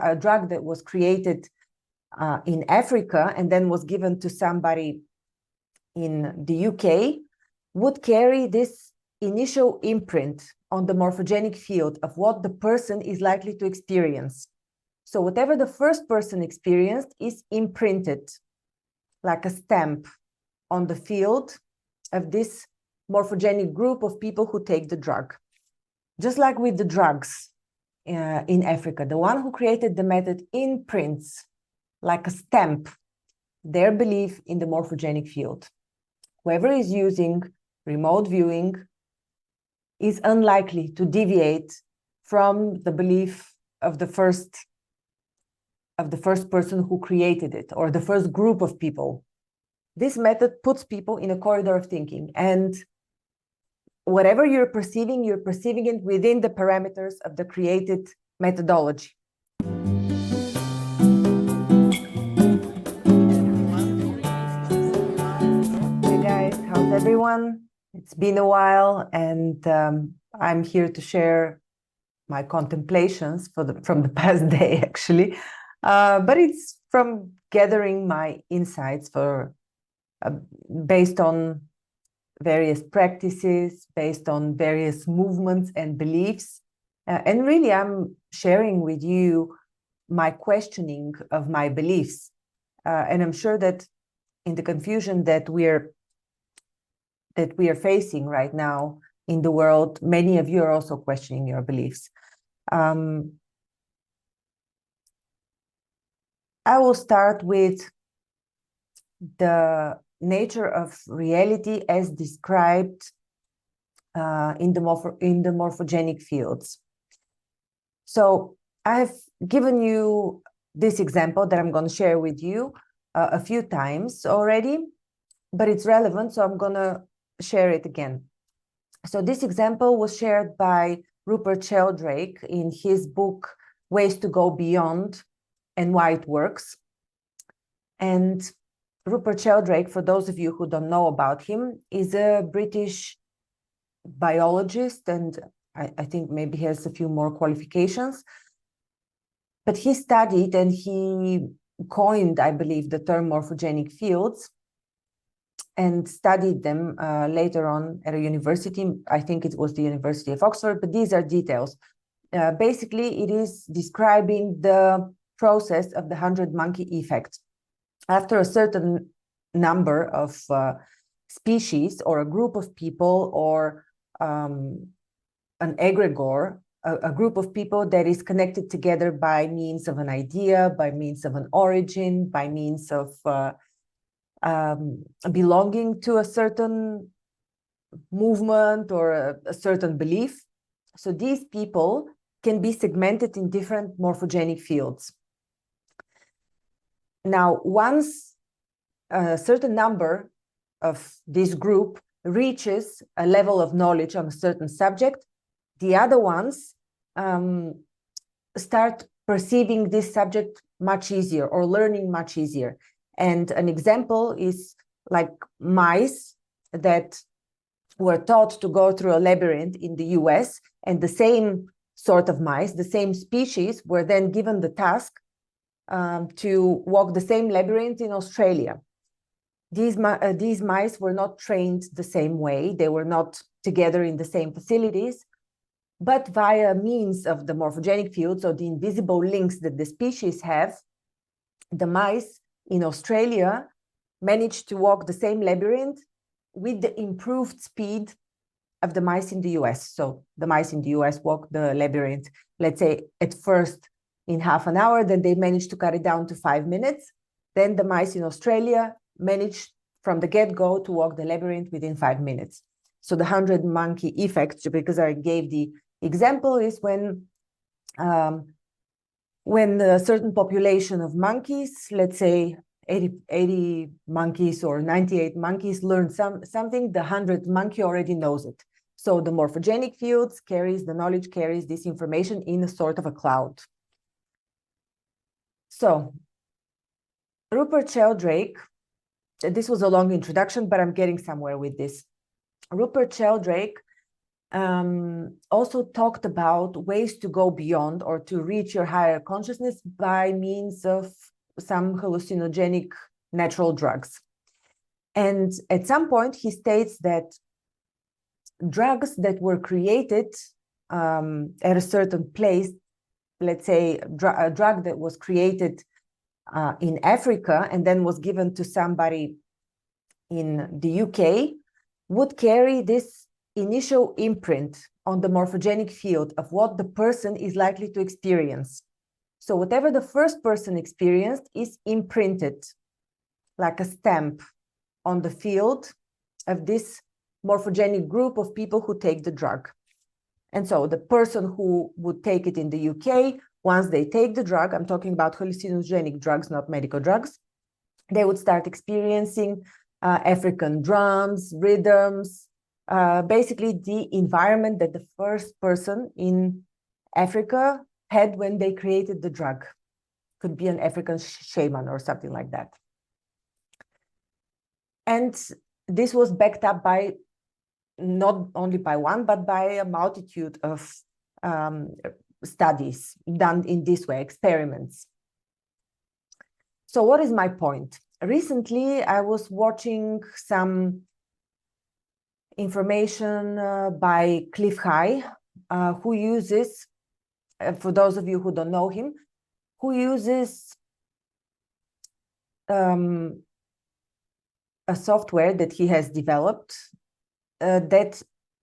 a drug that was created in Africa and then was given to somebody in the UK would carry this initial imprint on the morphogenic field of what the person is likely to experience. So whatever the first person experienced is imprinted like a stamp on the field of this morphogenic group of people who take the drug. Just like with the drugs in Africa, the one who created the method imprints like a stamp their belief in the morphogenic field. Whoever is using remote viewing is unlikely to deviate from the belief of the first person who created it, or the first group of people. This method puts people in a corridor of thinking, and whatever you're perceiving it within the parameters of the created methodology. Hey guys, how's everyone? It's been a while, and I'm here to share my contemplations from the past day, actually. But it's from gathering my insights based on various practices, based on various movements and beliefs. And really, I'm sharing with you my questioning of my beliefs. And I'm sure that in the confusion that we are facing right now in the world, many of you are also questioning your beliefs. I will start with the nature of reality as described in the morphogenic fields. So I have given you this example that I'm going to share with you a few times already, but it's relevant, so I'm going to share it again. So this example was shared by Rupert Sheldrake in his book, Ways to Go Beyond and Why It Works. And Rupert Sheldrake, for those of you who don't know about him, is a British biologist, and I think maybe he has a few more qualifications. But he studied and he coined, I believe, the term morphogenic fields and studied them later on at a university. I think it was the University of Oxford, but these are details. Basically, it is describing the process of the 100-monkey effect. After a certain number of species or a group of people or an egregore, a group of people that is connected together by means of an idea, by means of an origin, by means of belonging to a certain movement or a certain belief. So these people can be segmented in different morphogenic fields. Now, once a certain number of this group reaches a level of knowledge on a certain subject, the other ones start perceiving this subject much easier or learning much easier. And an example is like mice that were taught to go through a labyrinth in the US, and the same sort of mice, the same species, were then given the task to walk the same labyrinth in Australia. These mice were not trained the same way. They were not together in the same facilities, but via means of the morphogenic fields, or the invisible links that the species have, the mice in Australia managed to walk the same labyrinth with the improved speed of the mice in the US. So the mice in the US walk the labyrinth, let's say at first in half an hour, then they managed to cut it down to 5 minutes. Then the mice in Australia managed from the get-go to walk the labyrinth within 5 minutes. So the 100-monkey effect, because I gave the example, is when a certain population of monkeys, let's say 80 monkeys or 98 monkeys, learn something, the 100th monkey already knows it. So the morphogenic fields the knowledge carries this information in a sort of a cloud. So Rupert Sheldrake, this was a long introduction, but I'm getting somewhere with this. Rupert Sheldrake also talked about ways to go beyond or to reach your higher consciousness by means of some hallucinogenic natural drugs. And at some point, he states that drugs that were created at a certain place, let's say a drug that was created in Africa and then was given to somebody in the UK, would carry this initial imprint on the morphogenic field of what the person is likely to experience. So whatever the first person experienced is imprinted like a stamp on the field of this morphogenic group of people who take the drug. And so the person who would take it in the UK, once they take the drug, I'm talking about hallucinogenic drugs, not medical drugs, they would start experiencing African drums, rhythms, basically the environment that the first person in Africa had when they created the drug. Could be an African shaman or something like that. And this was backed up by not only by one, but by a multitude of studies done in this way, experiments. So what is my point? Recently, I was watching some information by Cliff High, who uses, for those of you who don't know him, who uses a software that he has developed that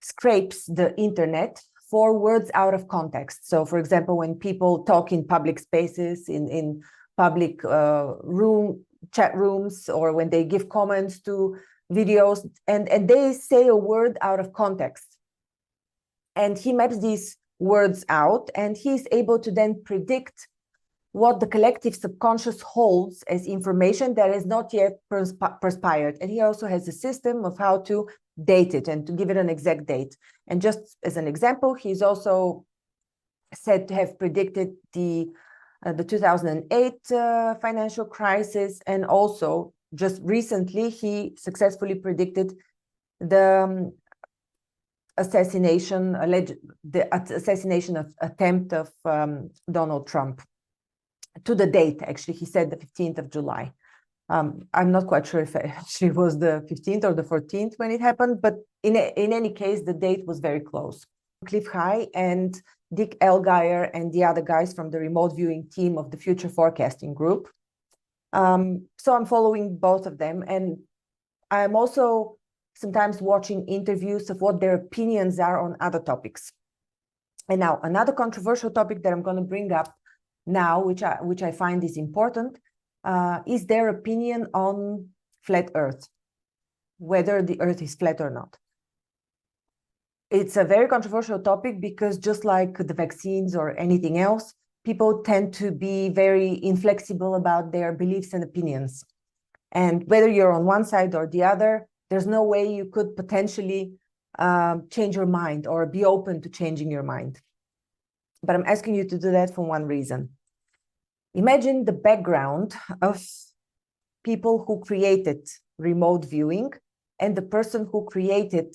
scrapes the internet for words out of context. So, for example, when people talk in public spaces, in public chat rooms, or when they give comments to videos, and they say a word out of context, and he maps these words out, and he's able to then predict what the collective subconscious holds as information that has not yet perspired. And he also has a system of how to date it and to give it an exact date. And just as an example, he's also said to have predicted the 2008 financial crisis, and also just recently he successfully predicted the assassination attempt of Donald Trump. To the date, actually, he said the 15th of July. I'm not quite sure if it actually was the 15th or the 14th when it happened, but in any case, the date was very close. Cliff High and Dick Elgire and the other guys from the remote viewing team of the Future Forecasting Group. So I'm following both of them, and I'm also sometimes watching interviews of what their opinions are on other topics. And now another controversial topic that I'm going to bring up now, which I find is important, is their opinion on flat Earth, whether the Earth is flat or not. It's a very controversial topic because just like the vaccines or anything else, people tend to be very inflexible about their beliefs and opinions. And whether you're on one side or the other, there's no way you could potentially change your mind or be open to changing your mind. But I'm asking you to do that for one reason. Imagine the background of people who created remote viewing and the person who created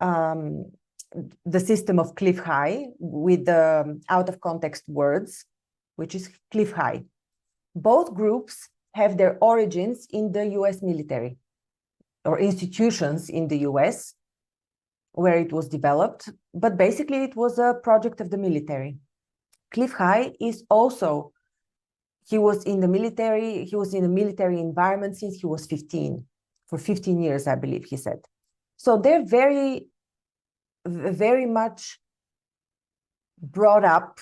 the system of Cliff High with the out of context words, which is Cliff High. Both groups have their origins in the US military or institutions in the US where it was developed, but basically it was a project of the military. Cliff High is also, he was in the military environment since he was 15, for 15 years, I believe he said. So they're very much brought up,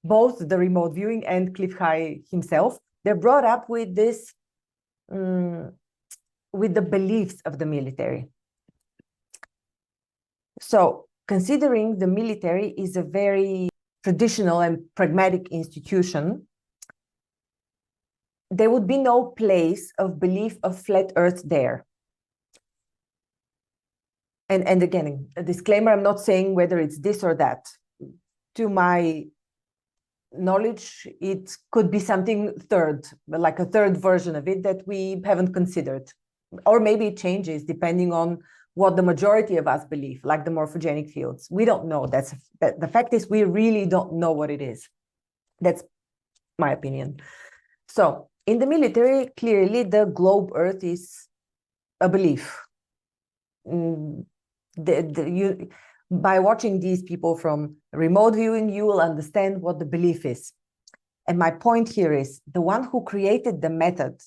both the remote viewing and Cliff High himself, they're brought up with this, with the beliefs of the military. So considering the military is a very traditional and pragmatic institution, there would be no place of belief of flat Earth there. And again, a disclaimer, I'm not saying whether it's this or that. To my knowledge, it could be something third, like a third version of it that we haven't considered. Or maybe it changes depending on what the majority of us believe, like the morphogenic fields. We don't know. The fact is, we really don't know what it is. That's my opinion. So in the military, clearly the globe Earth is a belief. By watching these people from remote viewing, you will understand what the belief is. And my point here is the one who created the method,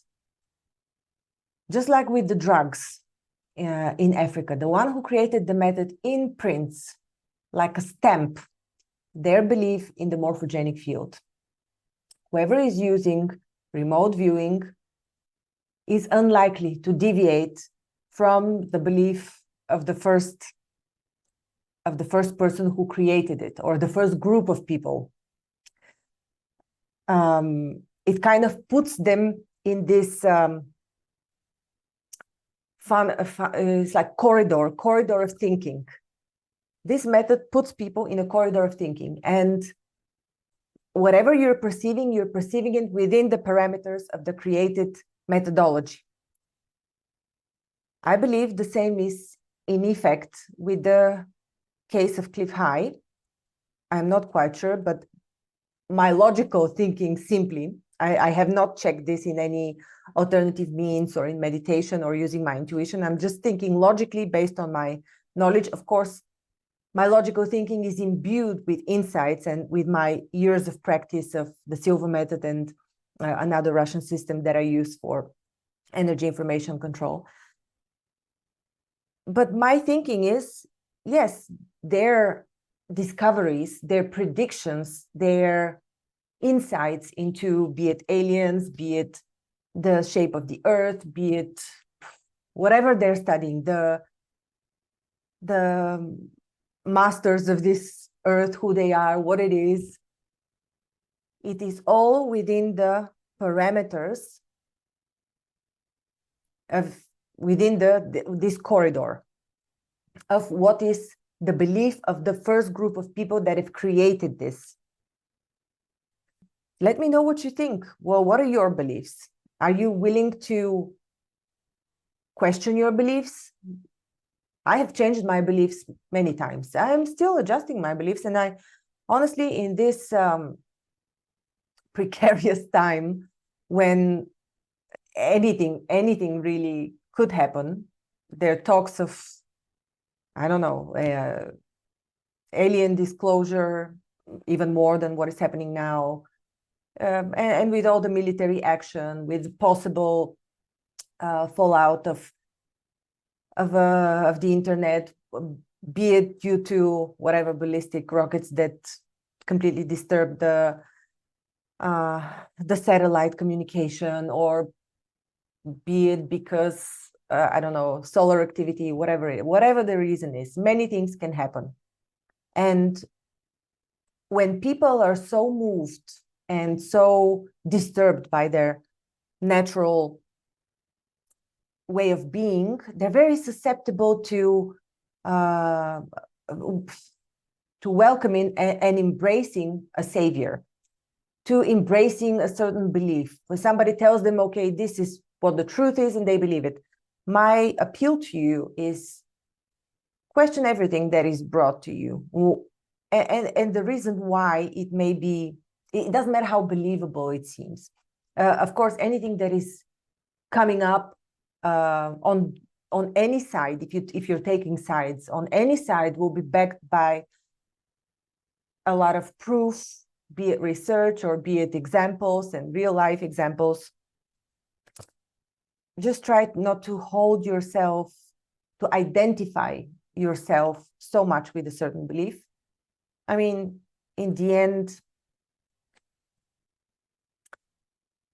just like with the drugs in Africa, the one who created the method imprints like a stamp their belief in the morphogenic field. Whoever is using remote viewing is unlikely to deviate from the belief of the first person who created it, or the first group of people. It kind of puts them in this it's like corridor of thinking. This method puts people in a corridor of thinking, and whatever you're perceiving it within the parameters of the created methodology. I believe the same is in effect with the case of Cliff High. I'm not quite sure, but my logical thinking simply, I have not checked this in any alternative means or in meditation or using my intuition. I'm just thinking logically based on my knowledge. Of course, my logical thinking is imbued with insights and with my years of practice of the Silva method and another Russian system that I use for energy information control. But my thinking is, yes, their discoveries, their predictions, their insights into, be it aliens, be it the shape of the earth, be it whatever they're studying, the masters of this earth, who they are, what it is all within the parameters of within this corridor of what is the belief of the first group of people that have created this. Let me know what you think. Well, what are your beliefs? Are you willing to question your beliefs? I have changed my beliefs many times. I'm still adjusting my beliefs, and I honestly, in this precarious time when anything really could happen, there are talks of, I don't know, alien disclosure, even more than what is happening now. And with all the military action, with possible fallout of the internet, be it due to whatever ballistic rockets that completely disturb the satellite communication, or be it because I don't know, solar activity, whatever the reason is, many things can happen. And when people are so moved and so disturbed by their natural way of being, they're very susceptible to welcoming and embracing a savior, to embracing a certain belief. When somebody tells them, okay, this is what the truth is, and they believe it. My appeal to you is question everything that is brought to you. And the reason why it may be, it doesn't matter how believable it seems. Of course, anything that is coming up on any side, if you're taking sides, on any side will be backed by a lot of proof, be it research or be it examples and real life examples. Just try not to hold yourself, to identify yourself so much with a certain belief. I mean, in the end,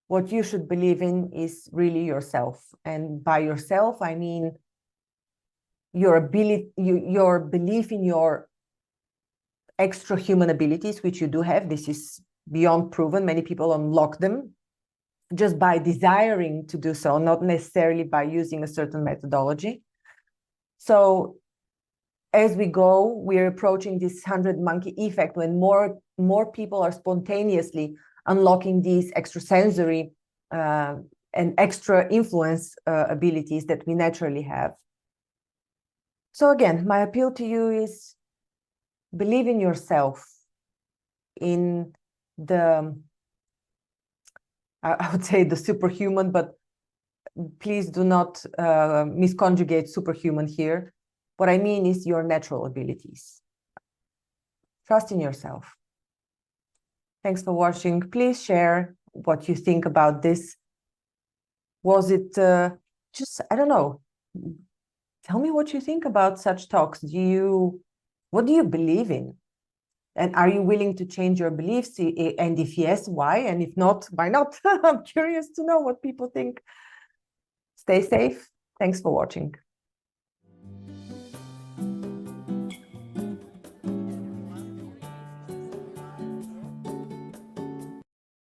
what you should believe in is really yourself. And by yourself, I mean your belief in your extra human abilities, which you do have. This is beyond proven. Many people unlock them just by desiring to do so, not necessarily by using a certain methodology. So as we go, we're approaching this 100-monkey effect, when more people are spontaneously unlocking these extrasensory and extra influence abilities that we naturally have. So again, my appeal to you is believe in yourself, in the, I would say the superhuman, but please do not misconjugate superhuman here. What I mean is your natural abilities. Trust in yourself. Thanks for watching. Please share what you think about this. Was it just, I don't know, tell me what you think about such talks. What do you believe in? And are you willing to change your beliefs? And if yes, why? And if not, why not? I'm curious to know what people think. Stay safe. Thanks for watching.